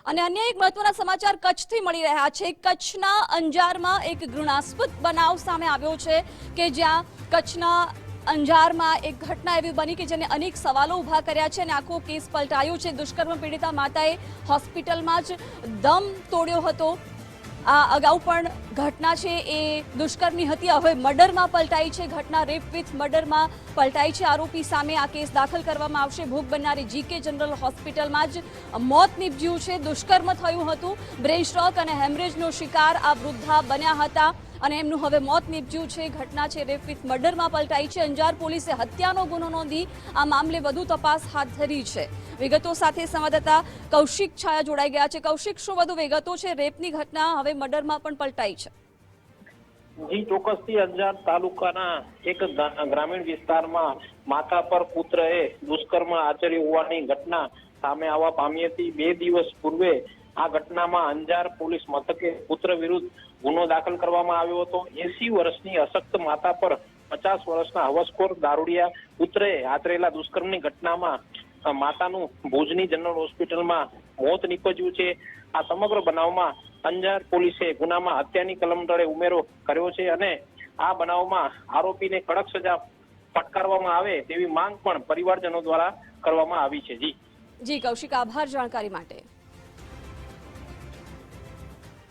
અને અન્ય એક મહત્વના સમાચાર કચ્છથી મળી રહ્યા છે। કચ્છના અંજારમાં એક ઘૃણાસ્પદ બનાવ સામે આવ્યો છે કે જ્યાં કચ્છના અંજારમાં એક ઘટના એવી બની કે જેને અનેક સવાલો ઊભા કર્યા છે અને આખો કેસ પલટાયો છે। દુષ્કર્મ પીડિતા માતાએ હોસ્પિટલમાં જ દમ તોડ્યો હતો। આ અગાઉ પણ ઘટના છે એ દુષ્કર્મની હતી, હવે મર્ડરમાં પલટાઈ છે। ઘટના રેપ વિથ મર્ડરમાં પલટાઈ છે। આરોપી સામે આ કેસ દાખલ કરવામાં આવશે। ભોગ બનનારી જીકે જનરલ હોસ્પિટલમાં જ મોત નીપજ્યું છે। દુષ્કર્મ થયું હતું, બ્રેન સ્ટ્રોક અને હેમરેજનો શિકાર આ વૃદ્ધા બન્યા હતા અને એમનું હવે મોત નીપજ્યું છે। ઘટના છે રેપ વિથ મર્ડરમાં પલટાઈ છે। અંજાર પોલીસે હત્યાનો ગુનો નોંધી આ મામલે વધુ તપાસ હાથ ધરી છે। વિગતો સાથે સંવાદદાતા કૌશિક છાયા જોડાઈ ગયા છે। કૌશિક, શું વધુ વિગતો છે? રેપની ઘટના હવે મર્ડરમાં પણ પલટાઈ છે। જી ચોક્કસથી અંજાર તાલુકાના એક ગ્રામીણ વિસ્તારમાં માતા પર પુત્રએ દુષ્કર્મ આચર્યું હોવાની ઘટના સામે આવવા પામી હતી। 2 દિવસ પૂર્વે આ ઘટનામાં અંજાર પોલીસ મથકે પુત્ર વિરુદ્ધ ગુનો દાખલ કરવામાં આવ્યો હતો। 80 વર્ષની અશક્ત માતા પર 50 વર્ષના હવસખોર દારૂડિયા પુત્રએ આચરેલા દુષ્કર્મની ઘટનામાં માતાનું ભુજની જનરલ હોસ્પિટલમાં મોત નીપજ્યું છે। આ સમગ્ર બનાવમાં અંજાર પોલીસે ગુનામાં હત્યાની કલમ તળે ઉમેરો કર્યો છે અને આ બનાવમાં આરોપીને કડક સજા ફટકારવામાં આવે તેવી માંગ પણ પરિવારજનો દ્વારા કરવામાં આવી છે। જી કૌશિક, આભાર જાણકારી માટે।